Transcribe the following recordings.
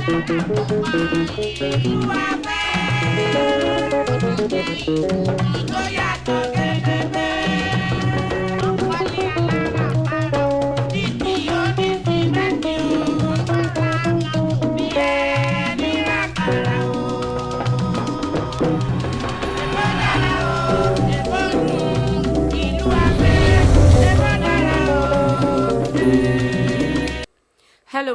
Hello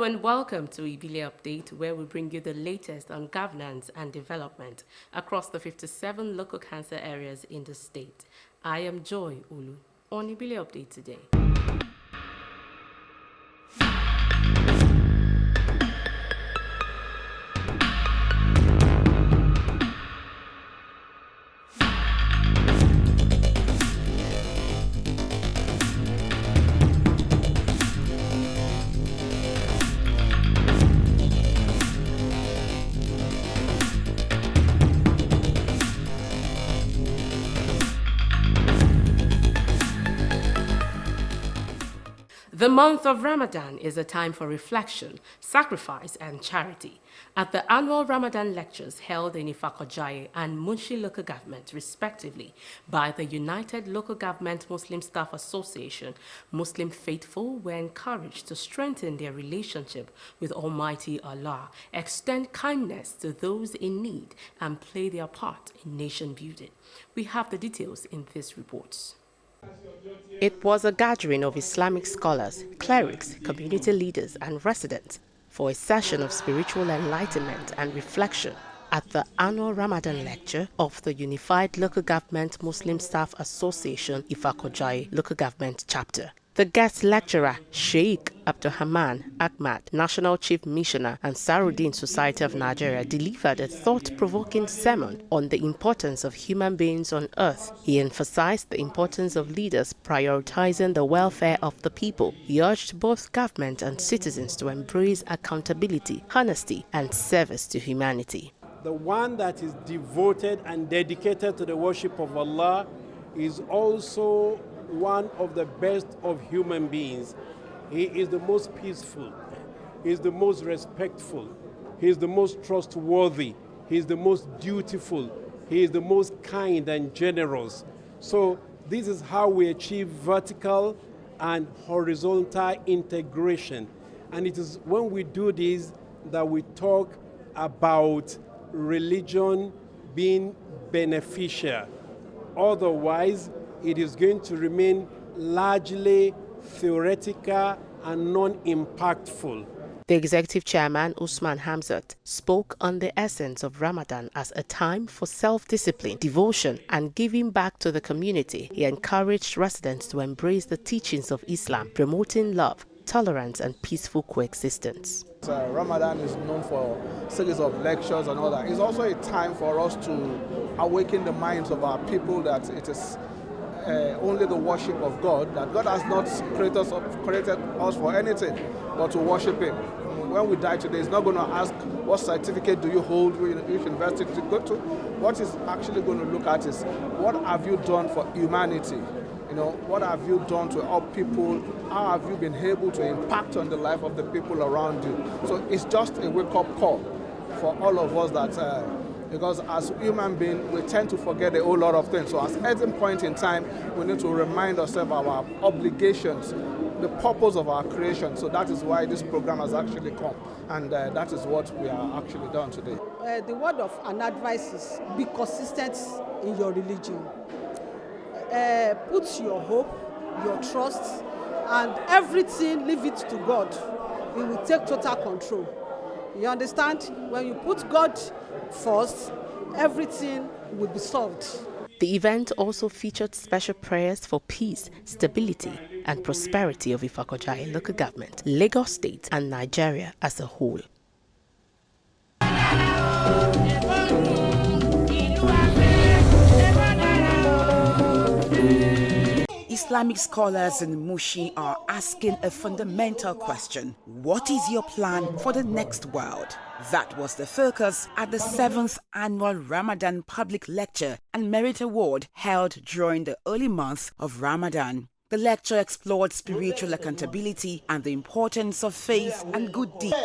and welcome to Ibile Update, where we bring you the latest on governance and development across the 57 local council areas in the state. I am Joy Ulu on Ibile Update today. The month of Ramadan is a time for reflection, sacrifice, and charity. At the annual Ramadan lectures held in Ifako-Ijaiye and Mushin local government, respectively, by the United Local Government Muslim Staff Association, Muslim faithful were encouraged to strengthen their relationship with Almighty Allah, extend kindness to those in need, and play their part in nation building. We have the details in this report. It was a gathering of Islamic scholars, clerics, community leaders, and residents for a session of spiritual enlightenment and reflection at the annual Ramadan lecture of the Unified Local Government Muslim Staff Association Ifako-Ijaiye Local Government Chapter. The guest lecturer, Sheikh Abdulrahman Ahmad, National Chief Missioner and Saruddin Society of Nigeria, delivered a thought-provoking sermon on the importance of human beings on earth. He emphasized the importance of leaders prioritizing the welfare of the people. He urged both government and citizens to embrace accountability, honesty, and service to humanity. The one that is devoted and dedicated to the worship of Allah is also one of the best of human beings. He is the most peaceful, he is the most respectful, he is the most trustworthy, he is the most dutiful, he is the most kind and generous. So this is how we achieve vertical and horizontal integration. And it is when we do this that we talk about religion being beneficial. Otherwise, it is going to remain largely theoretical and non-impactful. The executive chairman, Usman Hamzat, spoke on the essence of Ramadan as a time for self-discipline, devotion, and giving back to the community. He encouraged residents to embrace the teachings of Islam, promoting love, tolerance, and peaceful coexistence. Ramadan is known for a series of lectures and all that. It's also a time for us to awaken the minds of our people that it is only the worship of God, that God has not created us for anything but to worship Him. When we die today, He's not going to ask what certificate do you hold, which university to go to. What He's actually going to look at is what have you done for humanity? You know, what have you done to help people? How have you been able to impact on the life of the people around you? So it's just a wake-up call for all of us that because as human beings, we tend to forget a whole lot of things. So at any point in time, we need to remind ourselves of our obligations, the purpose of our creation. So that is why this program has actually come. And that is what we are actually done today. The word of an advice is be consistent in your religion. Put your hope, your trust, and everything, leave it to God. He will take total control. You understand? When you put God first, everything will be solved. The event also featured special prayers for peace, stability, and prosperity of Ifako-Ijaiye local government, Lagos State, and Nigeria as a whole. Islamic scholars in Mushin are asking a fundamental question. What is your plan for the next world? That was the focus at the 7th annual Ramadan Public Lecture and Merit Award held during the early month of Ramadan. The lecture explored spiritual accountability and the importance of faith and good deeds.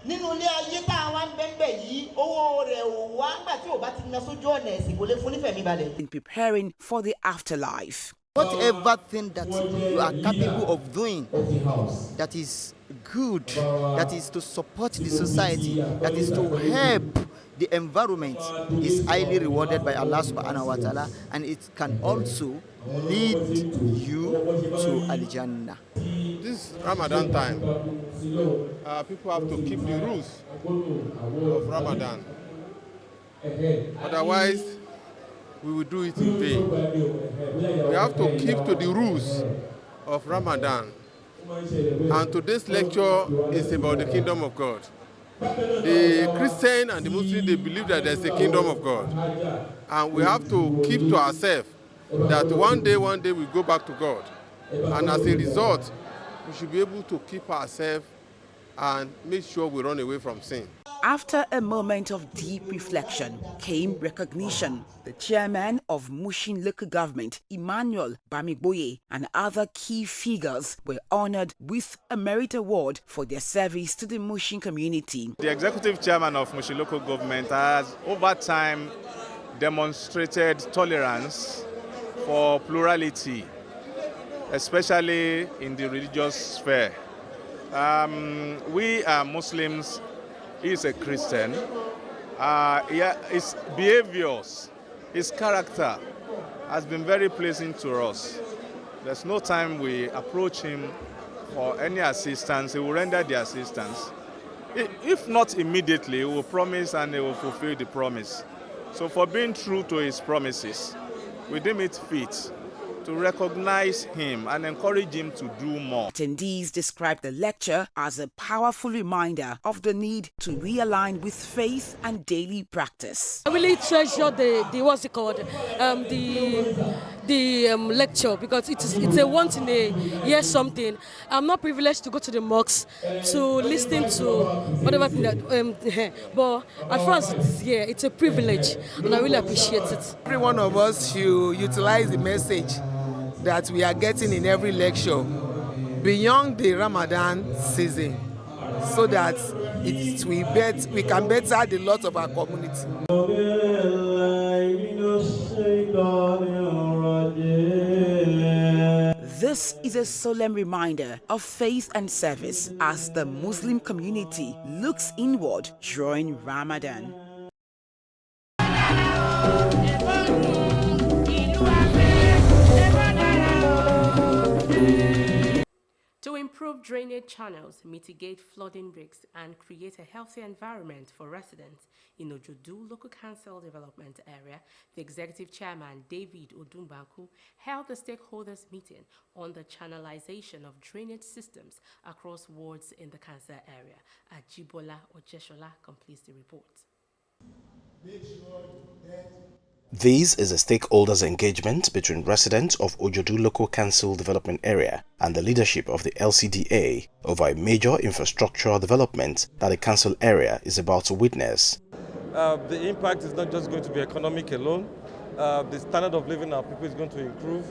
nínú ilé ayé tá a wá ń bẹ́ńbẹ́ yìí owó rẹ̀ ò wá ńgbà tí ò bá ti ná sójú ọ̀nà ẹ̀sìn kò lè fún nífẹ̀mí balẹ̀. In preparing for the afterlife. Whatever thing that you are capable of doing that is good, that is to support the society, that is to help the environment is highly rewarded by Allah subhanahu wa ta'ala, and it can also lead you to Al-Jannah. This Ramadan time, people have to keep the rules of Ramadan. Otherwise, we will do it in vain. We have to keep to the rules of Ramadan. And today's lecture is about the kingdom of God. The Christian and the Muslim, they believe that there's a kingdom of God. And we have to keep to ourselves that one day we go back to God. And as a result, we should be able to keep ourselves and make sure we run away from sin. After a moment of deep reflection came recognition. The chairman of Mushin local government, Emmanuel Bamigboye, and other key figures were honored with a merit award for their service to the Mushin community. The executive chairman of Mushin local government has over time demonstrated tolerance for plurality, especially in the religious sphere. We are Muslims. He is a Christian. His behaviors, his character has been very pleasing to us. There's no time we approach him for any assistance, he will render the assistance. If not immediately, he will promise and he will fulfill the promise. So for being true to his promises, we deem it fit to recognize him and encourage him to do more. Attendees described the lecture as a powerful reminder of the need to realign with faith and daily practice. I really treasure the lecture because it's a once in a year something. I'm not privileged to go to the mosques to listen to whatever thing that, but as far as it's here, it's a privilege and I really appreciate it. Every one of us should utilize the message that we are getting in every lecture beyond the Ramadan season so that we can better the lot of our community. This is a solemn reminder of faith and service as the Muslim community looks inward during Ramadan. To improve drainage channels, mitigate flooding risks, and create a healthy environment for residents in Ojodu Local Council Development Area, the Executive Chairman, David Odumbanku, held a stakeholders meeting on the channelization of drainage systems across wards in the council area. Ajibola Ojeshola completes the report. This is a stakeholders engagement between residents of Ojodu Local Council Development Area and the leadership of the LCDA over a major infrastructural development that the council area is about to witness. The impact is not just going to be economic alone. The standard of living of our people is going to improve.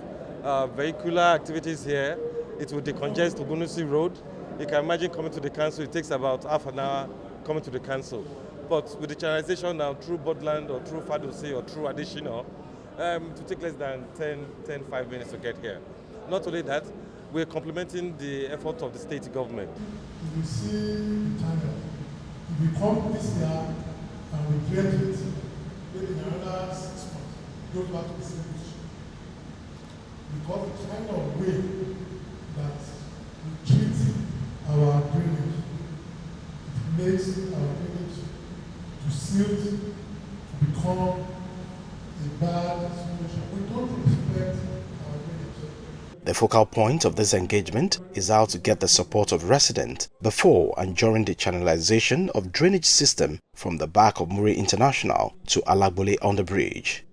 Vehicular activities here, it will decongest Ogunusi Road. You can imagine coming to the council, it takes about half an hour coming to the council. But with the channelization now through Bodland or through Fadosi or through Additional, it will take less than 5 minutes to get here. Not only that, we're complementing the effort of the state government. If you see the channel, if we come this year and we create it, maybe in another 6 months, go back to the same issue. Because the kind of way that we treat our drainage, it makes our drainage to silt, to become a bad situation. We don't respect our drainage. The focal point of this engagement is how to get the support of residents before and during the channelization of drainage system from the back of Muri International to Alagbole on the bridge.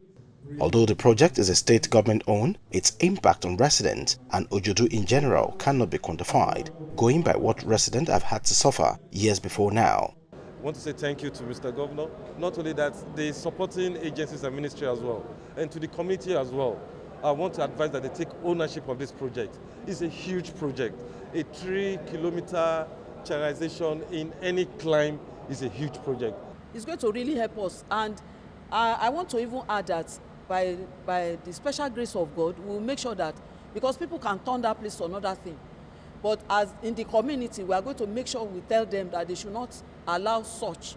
Although the project is a state government owned, its impact on residents and Ojodu in general cannot be quantified, going by what residents have had to suffer years before now. I want to say thank you to Mr. Governor. Not only that, the supporting agencies and ministry as well, and to the community as well. I want to advise that they take ownership of this project. It's a huge project, a 3-kilometer channelization in any climb is a huge project. It's going to really help us, and I want to even add that by the special grace of God, we'll make sure that, because people can turn that place to another thing, but as in the community, we are going to make sure we tell them that they should not allow such.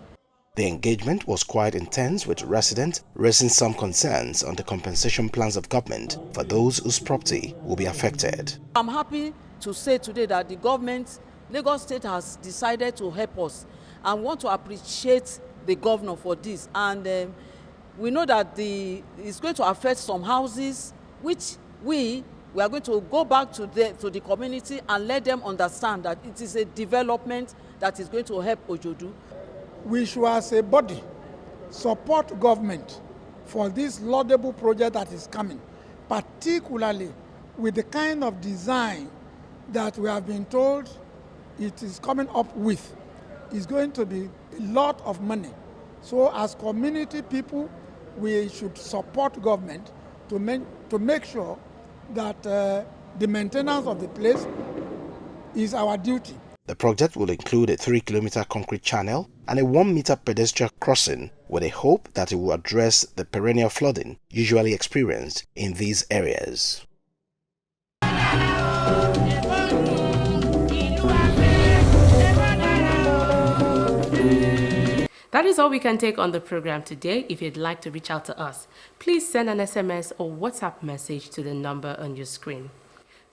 The engagement was quite intense, with residents raising some concerns on the compensation plans of government for those whose property will be affected. I'm happy to say today that the government, Lagos State, has decided to help us, and want to appreciate the governor for this. And we know that it's going to affect some houses, which we are going to go back to the community and let them understand that it is a development that is going to help Ojodu. We should, as a body, support government for this laudable project that is coming, particularly with the kind of design that we have been told it is coming up with. It's going to be a lot of money. So as community people, we should support government to make sure that the maintenance of the place is our duty. The project will include a 3-kilometer concrete channel and a 1-meter pedestrian crossing, with a hope that it will address the perennial flooding usually experienced in these areas. That is all we can take on the program today. If you'd like to reach out to us, please send an SMS or WhatsApp message to the number on your screen.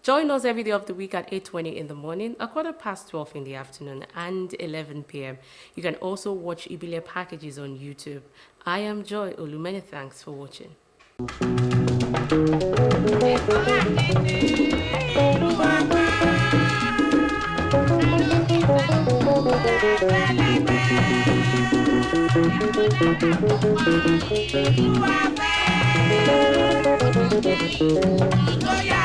Join us every day of the week at 8:20 in the morning, 12:15 in the afternoon, and 11 p.m. You can also watch Ibile packages on YouTube. I am Joy Olu. Many thanks for watching. Oh, yeah.